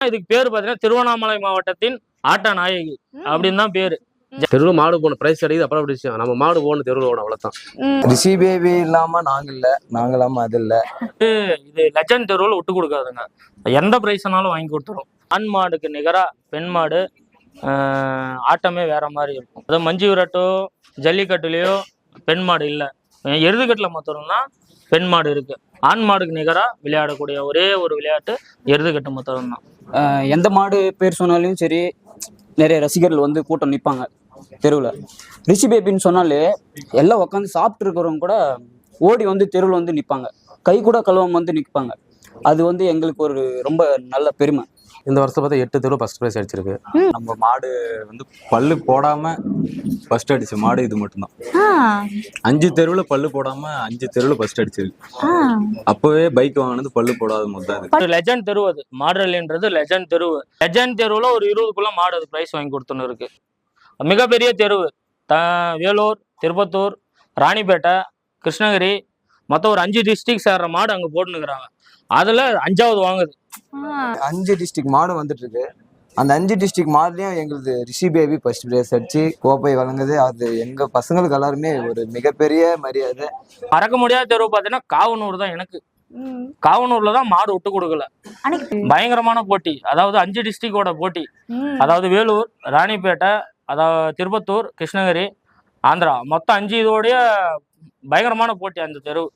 இதுக்கு பேர் பாத்தீங்கன்னா திருவண்ணாமலை மாவட்டத்தின் ஆட்ட நாயகி அப்படின்னு தான் பேரு. தெருவில் மாடு போகணும், பிரைஸ் அடிக்குது அப்புறம் அப்படி விஷயம். நம்ம மாடு போகணும், தெருவில் போகணும், அவ்வளோதான். ரிஷி பேபி இல்லாம நாங்க இல்ல, நாங்க இல்லாம அது இல்ல. இது லெஜண்ட் தெருவில் விட்டு கொடுக்காதுங்க, எந்த பிரைஸ்னாலும் வாங்கி கொடுத்துரும். ஆண் மாடுக்கு நிகரா பெண் மாடு ஆட்டமே வேற மாதிரி இருக்கும். அதாவது மஞ்சு விரட்டோ ஜல்லிக்கட்டுலையோ பெண் மாடு இல்லை. எருதுகட்டில் மாத்திரம்தான் பெண் மாடு இருக்கு. ஆண் மாடுக்கு நிகரா விளையாடக்கூடிய ஒரே ஒரு விளையாட்டு எருதுகட்டு மாத்திரம்தான். எந்த மாடு பேர் சொன்னாலும் சரி, நிறைய ரசிகர்கள் வந்து கூட்டம் நிற்பாங்க தெருவில். ரிஷி பேபின்னு சொன்னாலே எல்லாம் உட்காந்து சாப்பிட்டு இருக்கிறவங்க கூட ஓடி வந்து தெருவில் வந்து நிற்பாங்க, கை கூட கழுவாம வந்து நிற்பாங்க. அது வந்து எங்களுக்கு ஒரு ரொம்ப நல்ல பெருமை. இந்த வருஷம் பார்த்தா 8 தெருவில் ஃபர்ஸ்ட் ப்ரைஸ் அடிச்சிருக்கு. நம்ம மாடு வந்து பல்லு போடாம ஃபர்ஸ்ட் அடிச்ச மாடு இது மட்டும்தான். 5 தெருவில் பல்லு போடாம 5 தெருவில் ஃபர்ஸ்ட் அடிச்சிருக்கு. அப்பவே பைக் வாங்கினது பல்லு போடாத முதல். லெஜண்ட் தெரு அது. மாடல்ன்றது லெஜண்ட் தெரு. லெஜண்ட் தெருவில் ஒரு 20க்குள்ள மாடு அது பிரைஸ் வாங்கி கொடுத்துன்னு இருக்கு. மிகப்பெரிய தெருவு. வேலூர், திருப்பத்தூர், ராணிப்பேட்டை, கிருஷ்ணகிரி மொத்தம் ஒரு 5 டிஸ்ட்ரிக்ட் சேர்ற மாடு அங்கே போட்டுனுக்குறாங்க. அதுல 5வது வாங்குது. 5 டிஸ்ட்ரிக்ட் மாடு வந்துட்டு இருக்கு. அந்த 5 டிஸ்ட்ரிக்ட் மாடுலயும் எங்களுக்கு ரிஷி பேபி ஃபர்ஸ்ட் பிரைஸ் அடிச்சு கோப்பை வழங்குது. அது எங்க பசங்களுக்கு எல்லாருமே ஒரு மிகப்பெரிய மரியாதை. மறக்க முடியாத தெருவு பார்த்தீங்கன்னா காவனூர் தான். எனக்கு காவனூர்ல தான் மாடு விட்டு கொடுக்கல. பயங்கரமான போட்டி. அதாவது 5 டிஸ்ட்ரிக்டோட போட்டி. அதாவது வேலூர், ராணிப்பேட்டை, அதாவது திருப்பத்தூர், கிருஷ்ணகிரி, ஆந்திரா மொத்தம் 5 இதோடைய பயங்கரமான போட்டி அந்த தெருவு.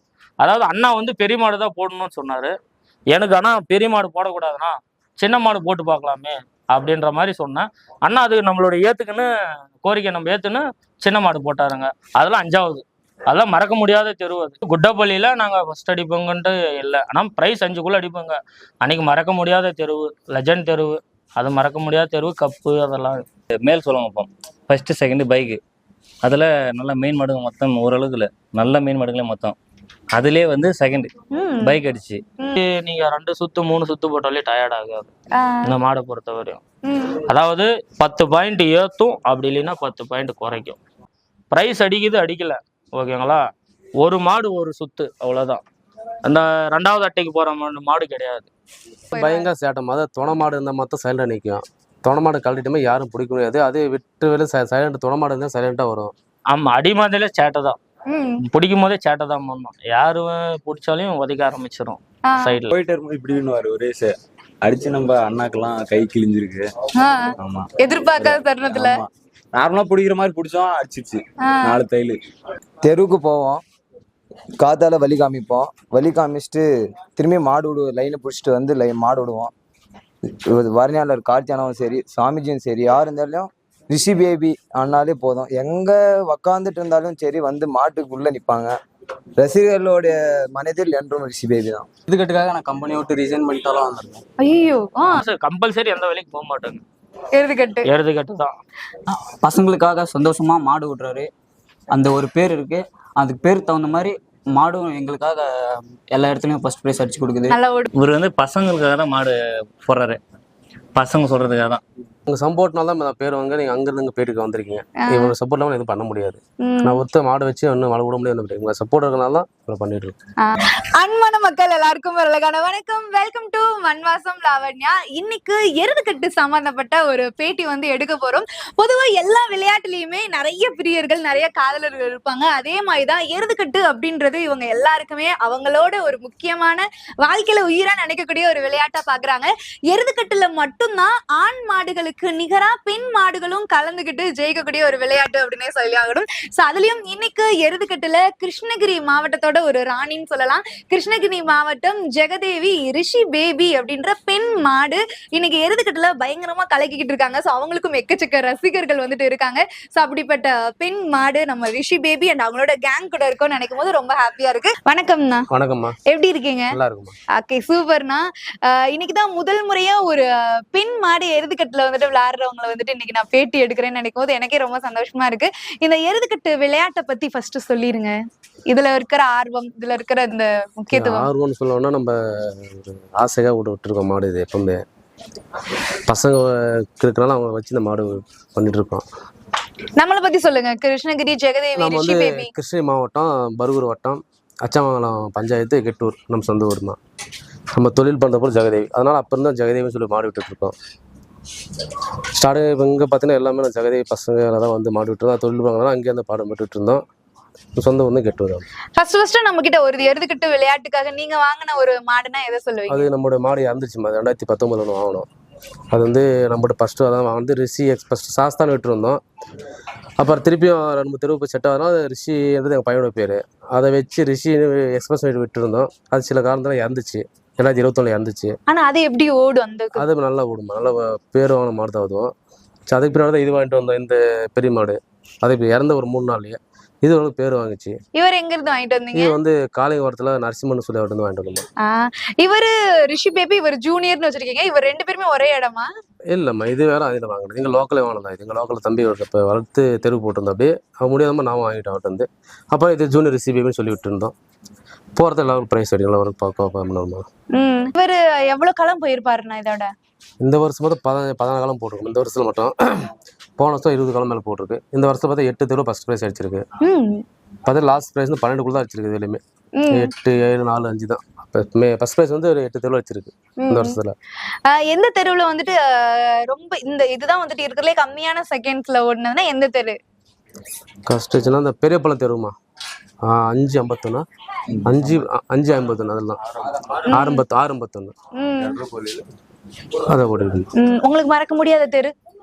அதாவது அண்ணா வந்து பெரிய மாடு தான் போடணும்னு சொன்னாரு. எனக்கு ஆனா பெரிய மாடு போடக்கூடாதுண்ணா, சின்ன மாடு போட்டு பார்க்கலாமே அப்படின்ற மாதிரி சொன்னேன். அண்ணா அதுக்கு நம்மளோட ஏத்துக்குன்னு கோரிக்கை நம்ம ஏத்துன்னு சின்ன மாடு போட்டாருங்க. அதெல்லாம் 5வது. அதெல்லாம் மறக்க முடியாத தெருவு அது. குட்டப்பள்ளியில நாங்க ஃபர்ஸ்ட் அடிப்போங்கன்ட்டு இல்லை, ஆனால் ப்ரைஸ் 5க்குள்ள அடிப்போங்க. அன்னைக்கு மறக்க முடியாத தெருவு, லெஜண்ட் தெருவு. அது மறக்க முடியாத தெருவு. கப்பு அதெல்லாம் மேல் சொல்லுவாங்க. இப்போ ஃபர்ஸ்ட் செகண்ட் பைக்கு, அதில் நல்ல மெயின் மாடுங்க மொத்தம் ஓரளவுக்கு இல்லை, நல்ல மெயின் மாடுங்களே மொத்தம். அதுலேயே வந்து செகண்ட் பைக் அடிச்சு. நீங்க 2 சுத்து 3 சுத்து போட்டாலே டயர்ட் ஆகாது இந்த மாடை பொறுத்த வரையும். அதாவது 10 பாயிண்ட் ஏற்றும், அப்படி இல்லைன்னா 10 பாயிண்ட் குறைக்கும். ப்ரைஸ் அடிக்குது அடிக்கல ஓகேங்களா. ஒரு மாடு ஒரு சுத்து அவ்வளோதான். அந்த 2வது அட்டைக்கு போற மாடு கிடையாது. பயங்கர சேட்டம். அதாவது துணை மாடு இருந்தால் மொத்தம் சைலண்டாக நிற்கும். துணை மாடு கழட்டிட்டுமே யாரும் பிடிக்க முடியாது. அதே விட்டு வெளியே சைலண்ட் துணை மாடு இருந்தால் சைலண்டாக வரும். ஆமா, அடிமாதிலே சேட்டை தான். பிடிக்கும் போதே சேட்டை தான் பண்ணணும். யாரும் பிடிச்சாலையும் உதைக்க ஆரம்பிச்சிடும். சைட்ல போயிட்டு இருக்கும்போது இப்படின்னு ஒரு ரேஸ் அடிச்சு நம்ம அண்ணாக்கெல்லாம் கை கிழிஞ்சிருக்கு. ஆமா, எதிர்பார்க்காத தருணத்துல நார்மலா பிடிக்கிற மாதிரி பிடிச்சோம், அடிச்சிச்சு 4 தையல். தெருவுக்கு போவோம், காத்தால வழி காமிப்போம். வழி காமிச்சிட்டு திரும்பி மாடு விடுவோம். லைனை பிடிச்சிட்டு வந்து மாடு விடுவோம். வரிஞாளர் கார்த்தியானாவும் சரி, சாமிஜியும் சரி, யார் இருந்தாலும் ரிஷி பேபி ஆனாலே போதும். எங்க உக்காந்துட்டு இருந்தாலும் சரி வந்து மாட்டுக்குள்ள நிற்பாங்க. ரசிகர்களுடைய மனதில் என்றும் ரிஷி பேபி தான். இதுக்கட்டுக்காக நான் கம்பெனி விட்டு ரிசைன் பண்ணிட்டாலும் வந்திருக்கேன். ஐயோ, கம்பல்சரி எந்த வேலைக்கு போக மாட்டாங்க. எருதுகட்டு தான். பசங்களுக்காக சந்தோஷமா மாடு விடுறாரு. அந்த ஒரு பேர் இருக்கு. அதுக்கு பேருக்கு தகுந்த மாதிரி மாடும் எங்களுக்காக எல்லா இடத்துலயும் ஃபர்ஸ்ட் பிரைஸ் அடிச்சு கொடுக்குது. இவர் வந்து பசங்களுக்காக தான் மாடு போடுறாரு, பசங்க சொல்றதுக்காக தான். உங்க சப்போர்ட்னால தான் பேர் வாங்க. நீங்க அங்கிருந்து இங்கே பேருக்கு வந்திருக்கீங்க. இவங்க சப்போர்ட் இல்லாமல் எதுவும் பண்ண முடியாது. நான் ஒருத்த மாடு வச்சு ஒன்றும் மழை விட முடியாது. உங்க சப்போர்ட் இருக்கனால தான் இவ்வளோ பண்ணிட்டு இருக்கோம். அன்பான மக்கள் எல்லாருக்கும் அழகான வணக்கம். Welcome to மண்வாசம் Lavanya. இன்னைக்கு எருதுகட்டு சம்பந்தப்பட்ட ஒரு பேட்டி வந்து எடுக்க போறோம். பொதுவா எல்லா விளையாட்டுலயுமே நிறைய பிரியர்கள், நிறைய காதலர்கள் இருப்பாங்க. அதே மாதிரிதான் எருதுகட்டு அப்படின்றது இவங்க எல்லாருக்குமே அவங்களோட ஒரு முக்கியமான வாழ்க்கையில உயிரா நினைக்கக்கூடிய ஒரு விளையாட்டா பாக்குறாங்க. எருதுகட்டுல மட்டும்தான் ஆண் மாடுகளுக்கு நிகரா பெண் மாடுகளும் கலந்துகிட்டு ஜெயிக்கக்கூடிய ஒரு விளையாட்டு அப்படின்னே சொல்லி ஆகணும். சோ அதுலயும் இன்னைக்கு எருதுகட்டுல கிருஷ்ணகிரி மாவட்டத்தோட ஒரு ராணின்னு சொல்லலாம். கிருஷ்ணகிரி மாவட்டம் ஜெகதேவி ரிஷி பேபி அப்படின்ற பெண் மாடு இன்னைக்கு எருதுகட்டுல பயங்கரமா கலக்கிக்கிட்டு இருக்காங்க. சோ அவங்களுக்கும் எக்கச்சக்க ரசிகர்கள் வந்துட்டு இருக்காங்க. சோ அப்படிப்பட்ட பெண் மாடு நம்ம ரிஷி பேபி அண்ட் அவங்களோட கேங் கூட இருக்கோம்னு நினைக்கும் போது ரொம்ப ஹாப்பியா இருக்கு. வணக்கம்ண்ணா. வணக்கம்மா, எப்படி இருக்கீங்க? நல்லா இருக்குமா. ஓகே, சூப்பர்ண்ணா. இன்னைக்குதான் முதல் முறையா ஒரு பெண் மாடு எருதுகட்டுல வந்துட்டு விளையாடுறவங்களை வந்துட்டு இன்னைக்கு நான் பேட்டி எடுக்கிறேன்னு நினைக்கும் போது எனக்கே ரொம்ப சந்தோஷமா இருக்கு. இந்த எருதுகட்டு விளையாட்டை பத்தி ஃபர்ஸ்ட் சொல்லிருங்க. இதுல இருக்கிற ஆர்வம், இதுல இருக்கிற இந்த முக்கியத்துவம். ஆர்வம்னு சொல்லணும்னா நம்ம ஆசையாக விட்டுருக்கோம் மாடு. இது எப்பவுமே பசங்க இருக்கிறனால அவங்க வச்சு இந்த மாடு பண்ணிட்டு இருக்கோம். நம்மளை பத்தி சொல்லுங்க. கிருஷ்ணகிரி ஜெகதேவி ரிஷி பேபி. கிருஷ்ணகிரி மாவட்டம், பருகூர் வட்டம், அச்சமங்கலம் பஞ்சாயத்து, கெட்டூர் நம்ம சொந்த ஊர் தான். நம்ம தொழில் பண்ணுறப்போ ஜெகதேவி, அதனால அப்போ இருந்தால் ஜெகதேவின்னு சொல்லி மாடு விட்டுட்டு இருக்கோம். ஸ்டார்டிங் இப்போ இங்கே பார்த்தீங்கன்னா எல்லாமே நான் ஜெகதேவி பசங்க தான் வந்து மாடு விட்டுருந்தோம். தொழில் பண்ணுறதுனால அங்கேயே அந்த பாடம் விட்டுட்டு இருந்தோம். சொந்த வந்து கெட்டு வரும். ஃபர்ஸ்ட் நம்ம கிட்ட ஒரு எருதுகிட்டு விளையாட்டுக்காக நீங்க வாங்கின ஒரு மாடுனா எதை சொல்லுவீங்க? அது நம்மளோட மாடு இறந்துச்சு, 2019 வாங்கினோம். அது வந்து நம்மளோட ஃபஸ்ட்டு அதான் வந்து ரிஷி எக்ஸ்பர்ட் சாஸ்தான் விட்டுருந்தோம். அப்புறம் திருப்பியும் 2 தெருவு போய் செட் ஆகுதுனா ரிஷி வந்து எங்கள் பையனோட பேர், அதை வச்சு ரிஷி எக்ஸ்பிரஸ் விட்டுருந்தோம். அது சில காரணத்தில் இறந்துச்சு, 2021 இறந்துச்சு. ஆனா அது எப்படி ஓடும்? அந்த அது நல்லா ஓடுமா, நல்லா பேர் வாங்கின மாடு தான் அதுவும். அதுக்கு பின்னாடி தான் இது வாங்கிட்டு வந்தோம், இந்த பெரிய மாடு. அது இப்போ இறந்த ஒரு 3 நாள்லயே இது வந்து பேர் வாங்குச்சு. இவர் எங்க இருந்து வாங்கிட்டு வந்தீங்க? இது வந்து காளிங்கவரத்துல நரசிம்மன் சொல்லி அவர்கிட்ட வாங்கிட்டு வந்தோம். இவரு ரிஷி பேபி, இவர் ஜூனியர்னு வச்சிருக்கீங்க. இவர் 2 பேருமே ஒரே இடமா? இல்லம்மா, இது வேற அதில் வாங்கினது. எங்கள் லோக்கலே வாங்கினதா. இது எங்கள் லோக்கலில் தம்பி இப்போ வளர்த்து தெருவு போட்டிருந்தோம். அப்படியே அவன் முடியாதமா நான் வாங்கிட்டேன் அவர்கிட்ட வந்து. அப்புறம் இது ஜூனியர் ரிஷி பேபின்னு சொல்லி விட்டுருந்தோம். போகிறது எல்லாரும் ப்ரைஸ் அடிக்கலாம், அவருக்கு பார்க்கணுமா. இவர் எவ்வளவு காலம் போயிருப்பாருண்ணா இதோட? இந்த வருஷம் பார்த்தா 14 காலம் போட்டிருக்கும். இந்த வருஷத்துல மட்டும். போன வருஷம் 20 காலம் மேலே போட்டிருக்கு. இந்த வருஷத்துல பார்த்தா 8 தெருவு ஃபர்ஸ்ட் ப்ரைஸ் அடிச்சிருக்கு. பார்த்தா லாஸ்ட் ப்ரைஸ் 12 தான் அடிச்சிருக்கு. இதுலையுமே 8, 7, 4, 5 தான். ஃபர்ஸ்ட் ப்ரைஸ் வந்து ஒரு 8 தெருவு அடிச்சிருக்கு இந்த வருஷத்துல. எந்த தெருவுல வந்துட்டு ரொம்ப இந்த இதுதான் வந்துட்டு இருக்கிறதுலே கம்மியான செகண்ட்ஸ்ல ஓடுனதுன்னா எந்த தெரு கஷ்டச்சுன்னா இந்த பெரியப்பழம் தெருவுமா, 5:51, 5:51 அதெல்லாம் 6:51 அதை ஓடிருக்கு. உங்களுக்கு மறக்க முடியாத தெரு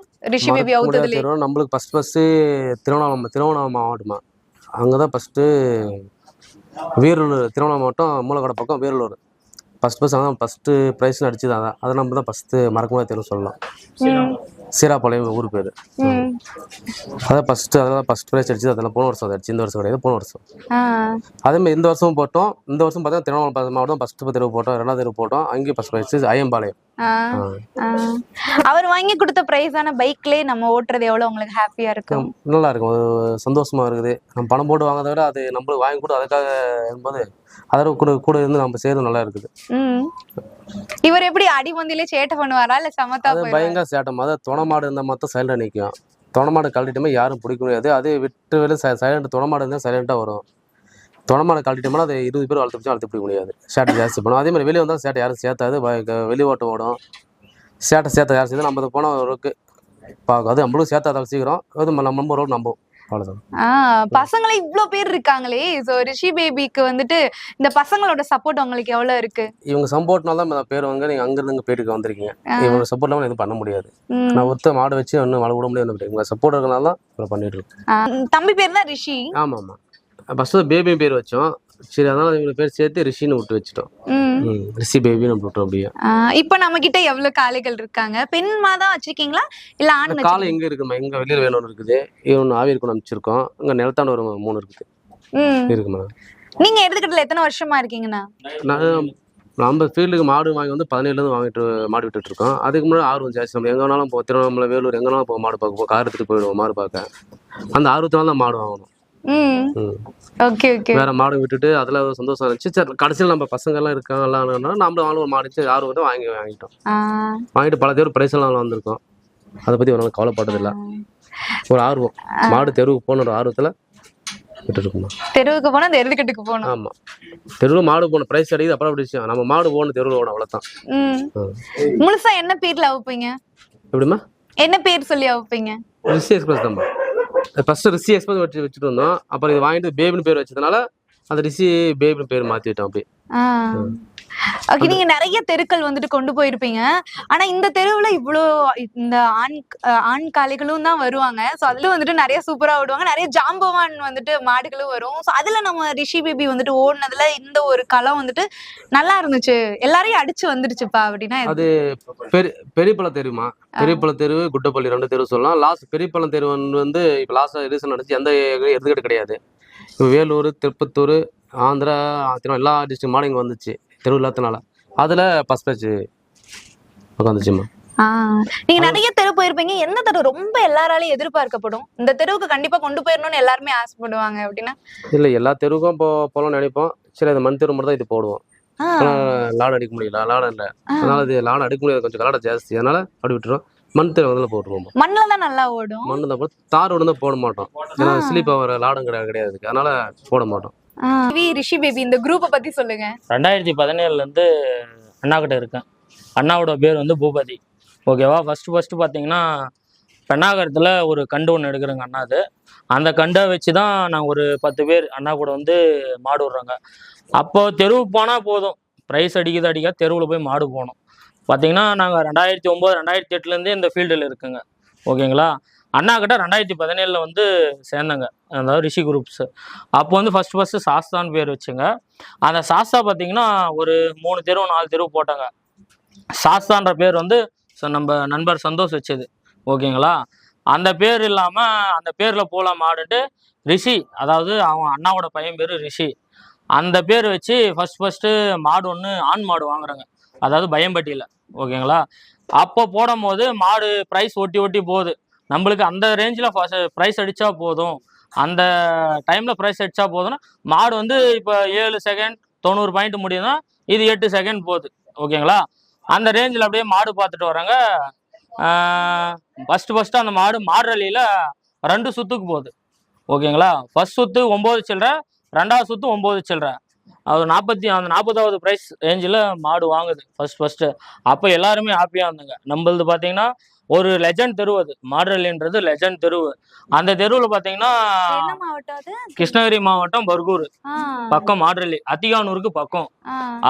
ரிஷி பேபி அவுத்ததுல? நம்மளுக்கு ஃபர்ஸ்ட் திருவண்ணாமலை மாவட்டமா, அங்கதான் ஃபர்ஸ்ட் வீரலூர், திருவண்ணாமலை மாவட்டம் மூலக்கடை பக்கம் வீரலூர் ஃபர்ஸ்ட் அதான் ஃபர்ஸ்ட் ப்ரைஸ்னு அடிச்சது. அதான் அதை நம்ம தான் ஃபர்ஸ்ட் மறக்க முடியாத தெரு சொல்லலாம். சீராப்பாளையம் ஊர் பேர். அதான் ஃபர்ஸ்ட் ப்ரைஸ் அடிச்சது. அதெல்லாம் போன வருஷம் அடிச்சு, இந்த வருஷம் கிடையாது, போன வருஷம். அதே மாதிரி இந்த வருஷமும் போட்டோம். இந்த வருஷம் பார்த்தா திருவண்ணாமலை மாவட்டம் ஃபர்ஸ்ட் தெருவு போட்டோம், 2வது தெருவு போட்டோம். அங்கேயும் ஃபர்ஸ்ட் ப்ரைஸ் ஐயம்பாளையம். அவர் வாங்கி கொடுத்த பிரைஸான பைக்லயே நம்ம ஓட்டுறது எவ்வளவு உங்களுக்கு ஹாப்பியா இருக்கும்? நல்லா இருக்கும், சந்தோஷமா இருக்குது. நம்ம பணம் போட்டு வாங்கிறத விட அது நம்மளுக்கு வாங்கி கூட அதுக்காக என்பது அதோட கூட இருந்து நம்ம செய்யறது நல்லா இருக்குது. இவர் எப்படி அடிமந்திலே சேட்டை பண்ணுவாரா இல்ல சமத்தா? பயங்கர சேட்டம். அதாவது துணமாடு இருந்தால் மட்டும் சைலண்டா நிற்கும். துணமாடு கழட்டிட்டோமே யாரும் பிடிக்க முடியாது. அதே விட்டு வேலை சைலண்ட் துணமாடு இருந்தால் சைலண்டா வரும். துணமாடு கழட்டிட்டோம்னா அது 20 பேர் அழுத்து பிடிக்க முடியாது. சேட்டை ஜாஸ்தி பண்ணும். அதே மாதிரி வெளியே வந்தால் சேட்டை யாரும் சேர்த்தாது, வெளி ஓட்டம் ஓடும். சேட்டை சேர்த்த யாரும் சேர்த்து நம்ம போன ஒருக்கு பார்க்கும். அது நம்மளும் சேர்த்தாத சீக்கிரம், அது நம்ம ஒரு நம்பும். பசங்களே இவ்ளோ பேர் இருக்காங்களே, சோ ரிஷி பேபிக்கு வந்துட்டு இந்த பசங்களோட சப்போர்ட் உங்களுக்கு எவ்வளவு இருக்கு? இவங்க சப்போர்ட்னால தான் பேர் வாங்க நீங்க அங்க இருந்து பேட்டிக்கு வந்திருக்கீங்க. இவங்க சப்போர்ட் இல்லாம எதுவும் பண்ண முடியாது. நான் ஒருத்த மாடு வச்சு ஒன்னும் வள விட முடியாது. இவங்க சப்போர்ட் இருக்கனால தான் இவ்வளோ பண்ணிட்டு இருக்கோம். தம்பி பேர் தான் ரிஷி? ஆமா ஆமா. ஃபர்ஸ்ட் பேபி பேர் வச்சோம். சரி, அதனால இவங்க பேர் சேர்த்து ரிஷின்னு விட்டு வச்சுட்டோம். ரிஷி பேபின்னு விட்டுறோம். அப்படியே இப்ப நம்ம கிட்ட எவ்வளவு காளைகள் இருக்காங்க? பெண்மா தான் வச்சிருக்கீங்களா இல்ல ஆண்? காளை எங்க இருக்குமா, எங்க வெளியில வேணும் இருக்குது. இவன் ஆவியிருக்கும் அமைச்சிருக்கோம். இங்க நிலத்தாண்டு ஒரு 3 இருக்குது இருக்குமா. நீங்க எடுத்துக்கிட்டல எத்தனை வருஷமா இருக்கீங்கண்ணா? நம்ம ஃபீல்டுக்கு மாடு வாங்கி வந்து 17லேருந்து வாங்கிட்டு மாடு விட்டுட்டு இருக்கோம். அதுக்கு முன்னாடி ஆர்வம் ஜாஸ்தி. நம்ம எங்க வேணாலும் திருவண்ணாமலை, வேலூர் எங்கனாலும் போக மாடு பார்க்க கார் எடுத்துட்டு போயிடுவோம் மாடு பார்க்க. அந்த ஆர்வத்தினால தான் மாடு வாங்கணும். வேற மாடு விட்டுட்டு அதுல சந்தோஷம் இருந்துச்சு. சரி, கடைசியில் நம்ம பசங்க எல்லாம் இருக்காங்கலாம், நம்மளும் ஒரு மாடு ஆர்வத்தை வாங்கிட்டோம். வாங்கிட்டு பல பேர் பிரைஸ் எல்லாம் வந்திருக்கோம். அதை பத்தி ஒரு நாள் கவலைப்பட்டதில்லை. ஒரு ஆர்வம், மாடு தெருவுக்கு போன ஒரு ஆர்வத்துல விட்டு இருக்கோம். தெருவுக்கு போனா அந்த எருதுக்கட்டுக்கு போகணும். ஆமா, தெருவு மாடு போன பிரைஸ் அடிக்குது அப்புறம் அப்படி விஷயம். நம்ம மாடு போன தெருவில் ஓடும், அவ்வளவுதான். முழுசா என்ன பேர்ல அவுப்பீங்க? எப்படிமா, என்ன பேர் சொல்லி அவுப்பீங்க? ரிஷி எக்ஸ்பிரஸ் தான். ஃபர்ஸ்ட் ரிஷி எக்ஸ்பிரஸ் வச்சுட்டு இருந்தோம். அப்புறம் இது வாங்கிட்டு பேபின்னு பேர் வச்சதுனால அந்த ரிஷி பேபின்னு பேர் மாத்திட்டோம். அப்படி ஓகே. நீங்க நிறைய தெருக்கள் வந்துட்டு கொண்டு போயிருப்பீங்க. ஆனா இந்த தெருவுல இவ்வளோ இந்த ஆண் காளைகளும் தான் வருவாங்க. சோ அதுல வந்துட்டு நிறைய சூப்பரா ஓடுவாங்க. நிறைய ஜாம்பவான் வந்துட்டு மாடுகளும் வரும். சோ அதுல நம்ம ரிஷி பேபி வந்துட்டு ஓடுனதுல இந்த ஒரு களம் வந்துட்டு நல்லா இருந்துச்சு, எல்லாரையும் அடிச்சு வந்துருச்சுப்பா அப்படின்னா அது பெரியப்பழம் தெருமா. பெரியப்பழம் தெரு, குட்டப்பள்ளி 2 தெரு சொல்லலாம். லாஸ்ட் பெரியப்பழம் தெரு வந்து இப்போ லாஸ்ட் ரீசன் நடந்துச்சு. எந்த எதுக்கிட்ட கிடையாது. இப்போ வேலூர், திருப்பத்தூர், ஆந்திரா, எல்லா டிஸ்ட்ரிக்ட் மாடு இங்கே வந்துச்சு தெரு இல்லாதனால. அதுல ஃபர்ஸ்ட் பேட்ச் உட்காந்துச்சுமா. நீங்க நிறைய தெரு போயிருப்பீங்க. எந்த தெரு ரொம்ப எல்லாராலையும் எதிர்பார்க்கப்படும், இந்த தெருவுக்கு கண்டிப்பா கொண்டு போயிடணும்னு எல்லாருமே ஆசைப்படுவாங்க அப்படின்னா? இல்ல, எல்லா தெருவுக்கும் போகணும்னு நினைப்போம். சரி, அது மண் தெரு மட்டும் தான் இது போடுவோம். லாடம் அடிக்க முடியல, லாடம் இல்லை. அதனால இது லாடம் அடிக்க முடியாது, கொஞ்சம் கலாடம் ஜாஸ்தி. அதனால அப்படி விட்டுருவோம். மண் தெரு வந்து போட்டுருவோம். மண்ணில தான் நல்லா ஓடும். மண்ணு தான் போடும். தார் ஓடு தான் போட மாட்டோம். ஏன்னா ஸ்லீப் ஆகிற லாடம் கிடையாது, அதனால போட மாட்டோம். ரிஷி பேபி இந்த குரூப்பை பத்தி சொல்லுங்க. 2017ல இருந்து அண்ணா கிட்ட இருக்கேன். அண்ணாவோட பேர் வந்து பூபதி. ஓகேவா. ஃபர்ஸ்ட் பார்த்தீங்கன்னா பெண்ணாகரத்தில் ஒரு கண்டு ஒன்று எடுக்கிறேங்க அண்ணா. அது அந்த கண்டை வச்சு தான் நாங்கள் ஒரு 10 பேர் அண்ணா கூட வந்து மாடு விட்றோங்க. அப்போ தெருவுக்கு போனால் போதும், ப்ரைஸ் அடிக்காத தெருவில் போய் மாடு போகணும். பார்த்தீங்கன்னா நாங்கள் 2009 2008 இந்த ஃபீல்டில் இருக்குங்க. ஓகேங்களா. அண்ணா கிட்ட 2017 வந்து சேர்ந்தங்க, அதாவது ரிஷி குரூப்ஸ். அப்போ வந்து ஃபர்ஸ்ட் சாஸ்தான்னு பேர் வச்சுங்க. அந்த சாஸ்தா பார்த்தீங்கன்னா ஒரு 3 தெரு 4 தெரு போட்டாங்க. சாஸ்தான்ற பேர் வந்து நம்ம நண்பர் சந்தோஷ் வச்சது. ஓகேங்களா. அந்த பேர் இல்லாமல் அந்த பேரில் போகலாம் மாடுன்ட்டு ரிஷி, அதாவது அவன் அண்ணாவோட பையன் பேர் ரிஷி, அந்த பேர் வச்சு ஃபர்ஸ்ட்டு மாடு ஒன்று ஆண் மாடு வாங்குறாங்க, அதாவது பயம்பட்டியில். ஓகேங்களா. அப்போ போடும் போது மாடு ப்ரைஸ் ஒட்டி போகுது. நம்மளுக்கு அந்த ரேஞ்சில் ப்ரைஸ் அடித்தா போதும், அந்த டைமில் ப்ரைஸ் அடித்தா போதும்னா மாடு வந்து இப்போ 7 செகண்ட் 90 பாயிண்ட் முடியுதுன்னா இது 8 செகண்ட் போகுது. ஓகேங்களா. அந்த ரேஞ்சில் அப்படியே மாடு பார்த்துட்டு வராங்க. ஃபர்ஸ்ட் அந்த மாடு மாடுரலியில் 2 சுத்துக்கு போகுது. ஓகேங்களா. ஃபர்ஸ்ட் சுத்து 9 சில்லற, 2வது சுத்து 9 சில்லற. அது 40வது ப்ரைஸ் ரேஞ்சில் மாடு வாங்குது ஃபர்ஸ்ட். அப்போ எல்லாருமே ஹாப்பியாக இருந்தாங்க. நம்மளது பார்த்தீங்கன்னா ஒரு லெஜண்ட் தெரு, அது மாடுரலின்றது லெஜண்ட் தெருவு. அந்த தெருவில் பார்த்தீங்கன்னா கிருஷ்ணகிரி மாவட்டம் பர்கூர் பக்கம் மாடுரலி, அத்திகானூருக்கு பக்கம்.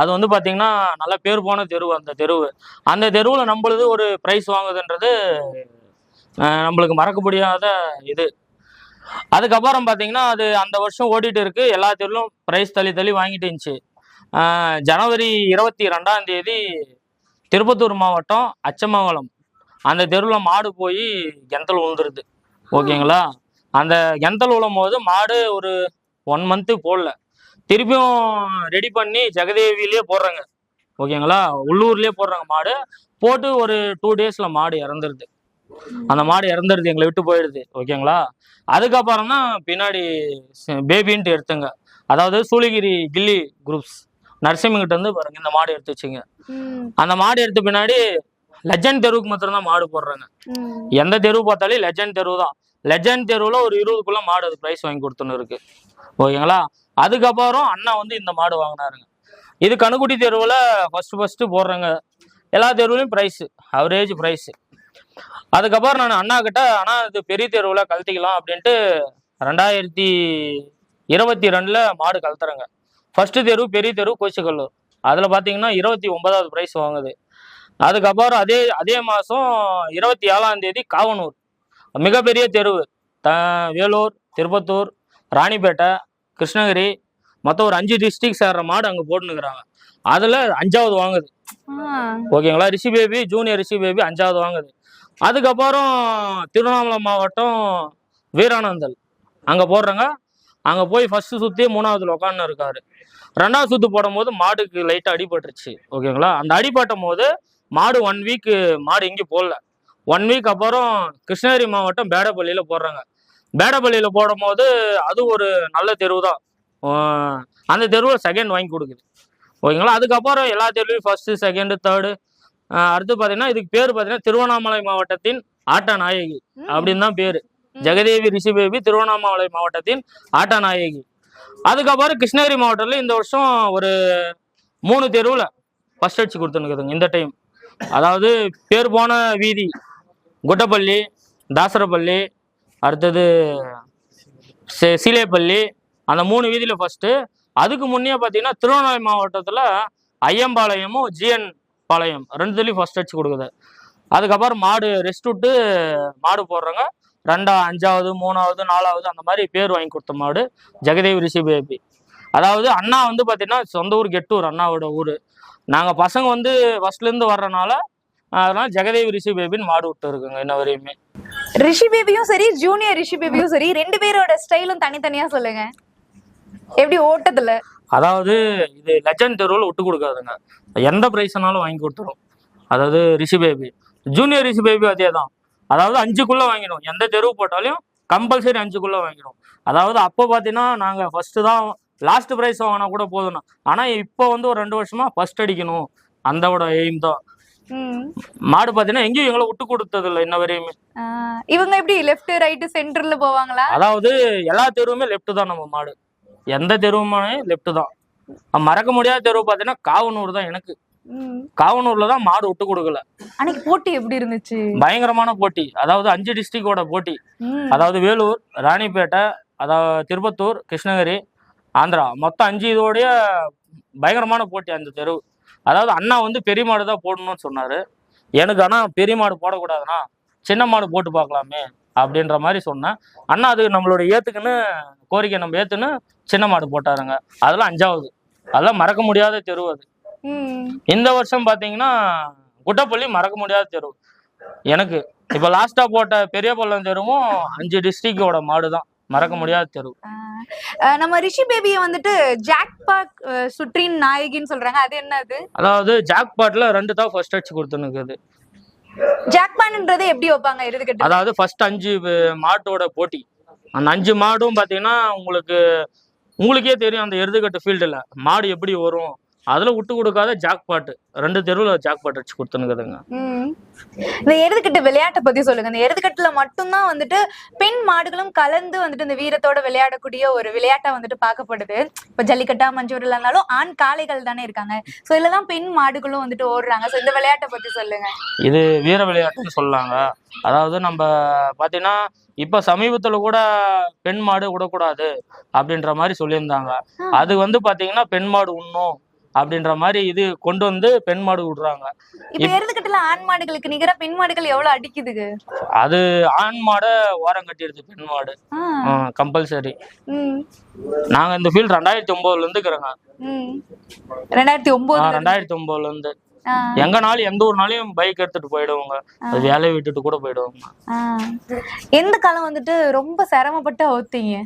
அது வந்து பார்த்தீங்கன்னா நல்ல பேர் போன தெருவு அந்த தெருவு. அந்த தெருவில் நம்மளது ஒரு ப்ரைஸ் வாங்குதுன்றது நம்மளுக்கு மறக்க முடியாத இது. அதுக்கப்புறம் பார்த்தீங்கன்னா அது அந்த வருஷம் ஓடிட்டு இருக்கு. எல்லா தெருவிலும் ப்ரைஸ் தள்ளி வாங்கிட்டு இருந்துச்சு. ஜனவரி 22 திருப்பத்தூர் மாவட்டம் அச்சமங்கலம் அந்த தெருவில் மாடு போய் கிணத்துல விழுந்துருது. ஓகேங்களா. அந்த கிணத்துல விழும் போது மாடு ஒரு 1 மந்த்து போடல, திருப்பியும் ரெடி பண்ணி ஜெகதேவிலேயே போடுறாங்க. ஓகேங்களா. உள்ளூர்லேயே போடுறாங்க. மாடு போட்டு ஒரு 2 டேஸில் மாடு இறந்துருது. அந்த மாடு இறந்துருது, எங்களை விட்டு போயிடுது. ஓகேங்களா. அதுக்கப்புறம் தான் பின்னாடி பேபின்ட்டு எடுத்துங்க, அதாவது சூளகிரி கில்லி குரூப்ஸ் நரசிம்மங்கிட்ட இருந்து பாருங்க இந்த மாடு எடுத்து வச்சுங்க. அந்த மாடு எடுத்த பின்னாடி லெஜண்ட் தெருவுக்கு மாத்திரம் தான் மாடு போடுறாங்க. எந்த தெருவு பார்த்தாலும் லெஜண்ட் தெருவு தான். லெஜண்ட் தெருவில் ஒரு 20க்குள்ள மாடு அது ப்ரைஸ் வாங்கி கொடுத்துன்னு இருக்கு. ஓகேங்களா. அதுக்கப்புறம் அண்ணா வந்து இந்த மாடு வாங்கினாருங்க. இது கணுக்குட்டி தெருவில் ஃபர்ஸ்ட் போடுறாங்க. எல்லா தெருவுலையும் ப்ரைஸு, அவரேஜ் ப்ரைஸு. அதுக்கப்புறம் நான் அண்ணா கிட்ட ஆனால் இது பெரிய தெருவில் கழட்டிக்கலாம் அப்படின்ட்டு 2022 மாடு கழத்துறேங்க. ஃபர்ஸ்ட் தெரு பெரிய தெரு கோச்சிக்கல்லூர், அதில் பார்த்தீங்கன்னா 29வது ப்ரைஸ் வாங்குது. அதுக்கப்புறம் அதே மாதம் 27 காவனூர், மிகப்பெரிய தெருவு, வேலூர், திருப்பத்தூர், ராணிப்பேட்டை, கிருஷ்ணகிரி, மொத்தம் ஒரு 5 டிஸ்ட்ரிக்ட் சேர்ற மாடு அங்கே போட்டுனுக்குறாங்க. அதில் 5வது வாங்குது. ஓகேங்களா. ரிஷி பேபி, ஜூனியர் ரிஷி பேபி 5வது வாங்குது. அதுக்கப்புறம் திருவண்ணாமலை மாவட்டம் வீரானந்தல் அங்கே போடுறாங்க. அங்கே போய் ஃபர்ஸ்ட் சுற்றி 3வது உட்காந்து இருக்காரு. 2வது சுற்று போடும் போது மாடுக்கு லைட்டாக அடிபட்டுருச்சு. ஓகேங்களா. அந்த அடிபட்டும் போது மாடு 1 வீக் மாடு எங்கேயும் போடல. 1 வீக் அப்புறம் கிருஷ்ணகிரி மாவட்டம் பேடப்பள்ளியில் போடுறாங்க. பேடப்பள்ளியில் போடும் போது அது ஒரு நல்ல தெருவு தான். அந்த தெருவில் செகண்ட் வாங்கி கொடுக்குது. ஓகேங்களா. அதுக்கப்புறம் எல்லா தெருவுலையும் ஃபர்ஸ்ட் செகண்ட் தேர்டு. அடுத்து பார்த்தீங்கன்னா இதுக்கு பேர் பார்த்தீங்கன்னா திருவண்ணாமலை மாவட்டத்தின் ஆட்ட நாயகி அப்படின்னு தான் பேர். ஜெகதேவி ரிஷி பேபி திருவண்ணாமலை மாவட்டத்தின் ஆட்ட நாயகி. அதுக்கப்புறம் கிருஷ்ணகிரி மாவட்டத்தில் இந்த வருஷம் ஒரு 3 தெருவில் ஃபர்ஸ்ட் அடிச்சு கொடுத்துருக்குதுங்க இந்த டைம். அதாவது பேர் போன வீதி குட்டப்பள்ளி, தாசரப்பள்ளி, அடுத்தது சீலேப்பள்ளி, அந்த 3 வீதியில் ஃபர்ஸ்ட்டு. அதுக்கு முன்னே பார்த்தீங்கன்னா திருவண்ணாமலை மாவட்டத்தில் ஐயம்பாளையமும் ஜிஎன் பாளையம் 2 ஃபர்ஸ்ட் அடிச்சு கொடுக்குது. அதுக்கப்புறம் மாடு ரெஸ்ட் விட்டு மாடு போடுறாங்க. 2, 5வது, 3வது, 4வது அந்த மாதிரி பேர் வாங்கி கொடுத்த மாடு ஜெகதேவி ரிஷி பேபி. அதாவது அண்ணா வந்து பார்த்தீங்கன்னா சொந்த ஊர் கெட்டூர், அண்ணாவோட ஊர். நாங்கள் பசங்க வந்து ஃபர்ஸ்ட்லேருந்து வர்றதுனால அதனால ஜெகதேவி ரிஷி பேபின்னு மாடு விட்டு இருக்குங்க இன்ன வரையுமே. ரிஷி பேபியும் சரி ஜூனியர் ரிஷி பேபியும் சரி 2 பேரோட ஸ்டைலும் தனித்தனியா சொல்லுங்க, எப்படி ஓட்டத்துல? அதாவது இது லெஜண்ட் தெருவில் விட்டு கொடுக்காதுங்க, எந்த ப்ரைஸ்னாலும் வாங்கி கொடுத்துரும். அதாவது ரிஷி பேபி, ஜூனியர் ரிஷி பேபி அதே தான். அதாவது 5க்குள்ளே வாங்கிடும், எந்த தெருவு போட்டாலும் கம்பல்சரி 5க்குள்ளே வாங்கிடும். அதாவது அப்போ பார்த்தீங்கன்னா நாங்கள் ஃபர்ஸ்ட்டு தான் லாஸ்ட் ப்ரைஸ் வாங்கினா கூட போதும்னா, ஆனால் இப்போ வந்து ஒரு 2 வருஷமா ஃபர்ஸ்ட் அடிக்கணும் அந்தோட எய்ம் தான். மாடு பார்த்தீங்கன்னா எங்கேயும் எங்களை விட்டு கொடுத்தது இல்லை இன்ன வரையுமே. இவங்க எப்படி லெஃப்ட் ரைட்டு சென்டர்ல போவாங்களா? அதாவது எல்லா தெருவுமே லெஃப்ட் தான் நம்ம மாடு, எந்த தெருவுமே லெஃப்ட் தான். மறக்க முடியாத தெருவு பார்த்தீங்கன்னா காவனூர் தான் எனக்கு. காவனூர்ல தான் மாடு விட்டு கொடுக்கல. அன்னைக்கு போட்டி எப்படி இருந்துச்சு? பயங்கரமான போட்டி. அதாவது 5 டிஸ்ட்ரிக்டோட போட்டி. அதாவது வேலூர், ராணிப்பேட்டை, அதாவது திருப்பத்தூர், கிருஷ்ணகிரி, ஆந்திரா, மொத்தம் 5 இதோடைய பயங்கரமான போட்டி அந்த தெரு. அதாவது அண்ணா வந்து பெரிய மாடு தான் போடணும்னு சொன்னாரு. எனக்கு ஆனா பெரிய மாடு போடக்கூடாதுண்ணா, சின்ன மாடு போட்டு பார்க்கலாமே அப்படின்ற மாதிரி சொன்னேன். அண்ணா அது நம்மளோட ஏத்துக்குன்னு கோரிக்கை நம்ம ஏத்துன்னு சின்ன மாடு போட்டாருங்க. அதெல்லாம் 5வது. அதெல்லாம் மறக்க முடியாத தெரு அது. இந்த வருஷம் பாத்தீங்கன்னா குட்டப்பள்ளி மறக்க முடியாத தெரு எனக்கு. இப்ப லாஸ்டா போட்ட பெரிய பள்ளம் தெருவும் 5 டிஸ்ட்ரிக்டோட மாடு தான் மறக்க முடியாத தெரு. நம்ம ரிஷி பேபியை வந்துட்டு ஜாக்பாட் சுற்றின் நாயகின்னு சொல்றாங்க, அது என்னது? அதாவது ஜாக்பாட்ல 2 தான் ஃபர்ஸ்ட் அடிச்சு கொடுத்துனுக்குது. ஜாக்பாட்ன்றது எப்படி வைப்பாங்க இறுதிக்கட்டு? அதாவது ஃபர்ஸ்ட் 5 மாட்டோட போட்டி. அந்த 5 மாடும் பாத்தீங்கன்னா உங்களுக்கே தெரியும் அந்த எருதுகட்டு ஃபீல்டுல மாடு எப்படி வரும். அதுல விட்டு கொடுக்காத ஜாக்பாட் 2 தெருவுல ஜாக்பாட் அடிச்சு கொடுத்துனுக்குதுங்க. இந்த எருதுக்கட்டு விளையாட்டை பத்தி சொல்லுங்க. இந்த எருதுக்கட்டுல மட்டும்தான் வந்துட்டு பெண் மாடுகளும் கலந்து வந்துட்டு இந்த வீரத்தோட விளையாடக்கூடிய ஒரு விளையாட்டா வந்துட்டு பார்க்கப்படுது. இப்ப ஜல்லிக்கட்டா மஞ்சூரில் இருந்தாலும் ஆண் காளைகள் தானே இருக்காங்க. சோ இதுலதான் பெண் மாடுகளும் வந்துட்டு ஓடுறாங்க. சோ இந்த விளையாட்டை பத்தி சொல்லுங்க. இது வீர விளையாட்டுன்னு சொல்லாங்க. அதாவது நம்ம பாத்தீங்கன்னா இப்ப சமீபத்துல கூட பெண் மாடு விடக்கூடாது அப்படின்ற மாதிரி சொல்லியிருந்தாங்க. அது வந்து பாத்தீங்கன்னா பெண் மாடு உண்ணும் அப்படின்ற மாதிரி இது கொண்டு வந்து பெண் மாடு விடுறாங்க. இப்ப எருதுக்கட்டுல ஆண் மாடுகளுக்கு நிகரா பெண் மாடுகள் எவ்வளவு அடிக்குது? அது ஆண் மாடை ஓரம் கட்டிடுது பெண் மாடு கம்பல்சரி. நாங்க இந்த ஃபீல்ட் 2009ல இருந்து இருக்கிறோங்க. 2009ல இருந்து எங்கனாலும் எந்த ஒரு நாளையும் பைக் எடுத்துட்டு போயிடுவாங்க. அது வேலையை விட்டுட்டு கூட போயிடுவாங்க. எந்த காலம் வந்துட்டு ரொம்ப சிரமப்பட்டு ஓத்தீங்க?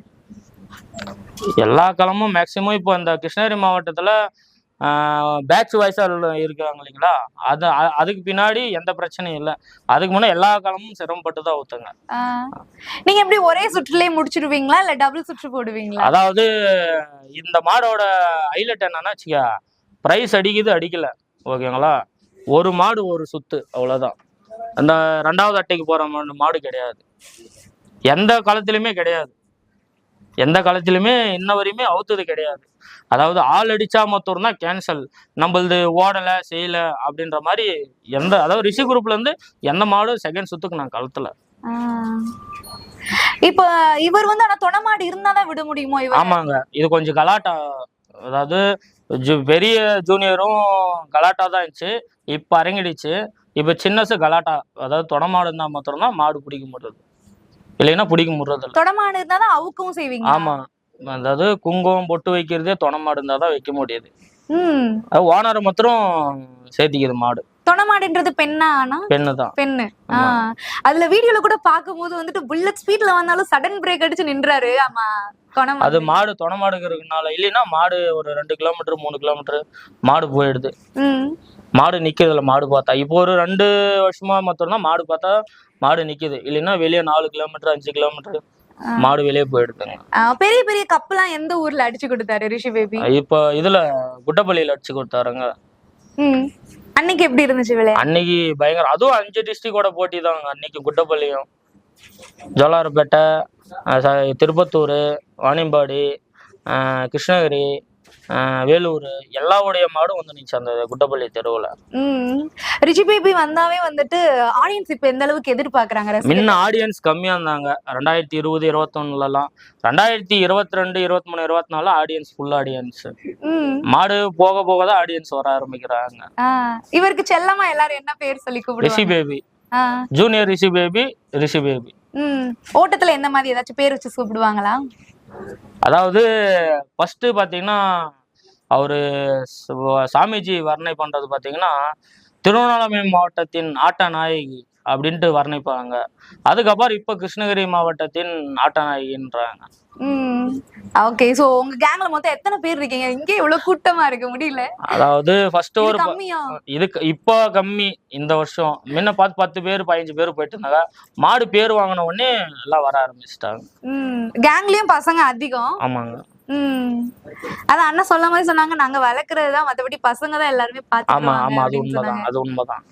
எல்லா காலமும் மேக்சிமம் இப்போ இந்த கிருஷ்ணகிரி மாவட்டத்துல பேட்ச் வைஸா இருக்காங்க இல்லைங்களா, அதுக்கு பின்னாடி எந்த பிரச்சனையும் இல்லை. அதுக்கு முன்னே எல்லா காலமும் சிரமப்பட்டு தான் ஊத்துங்க. நீங்க எப்படி ஒரே சுற்றுலயே முடிச்சிடுவீங்களா இல்ல டபுள் சுற்று போடுவீங்களா? அதாவது இந்த மாடோட ஹைலைட் என்னன்னா பிரைஸ் அடிக்குது அடிக்கல ஓகேங்களா, ஒரு மாடு ஒரு சுத்து அவ்வளவுதான். அந்த 2வது அட்டைக்கு போற மாடு கிடையாது, எந்த காலத்திலுமே கிடையாது. எந்த காலத்திலுமே இன்ன வரையுமே அவுத்தது கிடையாது. அதாவது ஆள் அடிச்சா மொத்தம் தான் கேன்சல், நம்மளது ஓடல செய்யல அப்படின்ற மாதிரி அதாவது ரிஷி குரூப்ல இருந்து எந்த மாடும் செகண்ட் சுத்துக்கு நான் கழுத்துல. இப்ப இவர் வந்து ஆனா தொண மாடு இருந்தாதான் விட முடியுமோ? ஆமாங்க, இது கொஞ்சம் கலாட்டா. அதாவது பெரிய ஜூனியரும் கலாட்டா தான் இருந்துச்சு, இப்ப அரங்கிடுச்சு. இப்ப சின்னசு கலாட்டா. அதாவது தொட மாடு இருந்தா மாத்திரம் தான் மாடு பிடிக்க முடியாது, இல்லைன்னா பிடிக்க முடியாது. தொட மாடு இருந்தாதான் அவுக்கவும் செய்வீங்க? ஆமா, அதாவது குங்குமம் பொட்டு வைக்கிறதே தொண மாடு இருந்தாதான் வைக்க முடியாது. ஓனரை மாத்திரம் சேர்த்திக்குது மாடு. தொண மாடுன்றது பெண்ணா? பெண்ணு தான். பெண்ணு. அதுல வீடியோல கூட பாக்கும்போது வந்துட்டு புல்லட் ஸ்பீட்ல வந்தாலும் சடன் பிரேக் அடிச்சு நின்றாரு. ஆமா, அது மாடு தொண மாடுங்கிறதுனால. இல்லைன்னா மாடு ஒரு 2 கிலோமீட்டர் 3 கிலோமீட்டர் மாடு போயிடுது. மாடு நிக்கிறதுல மாடு பார்த்தா இப்போ ஒரு 2 வருஷமா மாத்திரம் தான் மாடு பார்த்தா மாடு நிக்குது. இல்லைன்னா வெளியே 4 கிலோமீட்டர் 5 கிலோமீட்டர் மாடு வெளியே போயிடுதுங்க. பெரிய பெரிய கப்பெல்லாம் எந்த ஊர்ல அடிச்சு கொடுத்தாரு ரிஷி பேபி? இப்ப இதுல குட்டப்பள்ளியில அடிச்சு கொடுத்தாருங்க. அன்னைக்கு எப்படி இருந்துச்சு விளையாட்டு? அன்னைக்கு பயங்கர. அதுவும் 5 டிஸ்ட்ரிக்டோட போட்டி தாங்க அன்னைக்கு. குட்டப்பள்ளியும், ஜோலார்பேட்டை, திருப்பத்தூர், வாணியம்பாடி, கிருஷ்ணகிரி, வேலூர் எல்லாவுடைய மாடும் வந்து நிச்சு அந்த குட்டப்பள்ளி தெருவுல. ரிஷி பேபி வந்தாவே வந்துட்டு ஆடியன்ஸ் இப்ப எந்த அளவுக்கு எதிர்பார்க்கறாங்க? முன்ன ஆடியன்ஸ் கம்மியா இருந்தாங்க 2020 21 2022 23 24 ஆடியன்ஸ் ஃபுல் ஆடியன்ஸ். மாடு போக போக தான் ஆடியன்ஸ் வர ஆரம்பிக்கிறாங்க. இவருக்கு செல்லமா எல்லாரும் என்ன பேர் சொல்லி கூப்பிடுவாங்க? ரிஷி பேபி, ஜூனியர் ரிஷி பேபி, ரிஷி பேபி. ஓட்டத்துல எந்த மாதிரி ஏதாச்சும் பேர் வச்சு கூப்பிடுவாங்களா? அதாவது ஃபர்ஸ்ட் பாத்தீங்கன்னா அவரு சாமிஜி வர்ணனை பண்றது பாத்தீங்கன்னா திருவண்ணாமலை மாவட்டத்தின் ஆட்ட நாயகி அப்படின்ட்டு வர்ணிப்பாங்க. அதுக்கப்புறம் இப்ப கிருஷ்ணகிரி மாவட்டத்தின் ஆட்ட நாயகின்றாங்க. ஓகே, சோ உங்க கேங்ல மொத்தம் எத்தனை பேர் இருக்கீங்க? இங்க இவ்வளவு கூட்டமா இருக்க முடியல. அதாவது ஃபர்ஸ்ட் ஒரு இதுக்கு இப்போ கம்மி. இந்த வருஷம் முன்ன 10 பேர் 15 பேர் போயிட்டு இருந்தாங்க. மாடு பேர் வாங்கின உடனே எல்லாம் வர ஆரம்பிச்சிட்டாங்க. கேங்லயும் பசங்க அதிகம். ஆமாங்க. அதான் அண்ணா சொல்ல மாதிரி சொன்னாங்க, நாங்க வளர்க்கறதுதான், மத்தபடி பசங்க தான் எல்லாருமே பாத்து. ஆமா ஆமா, அது உண்மைதான், அது உண்மைதான்.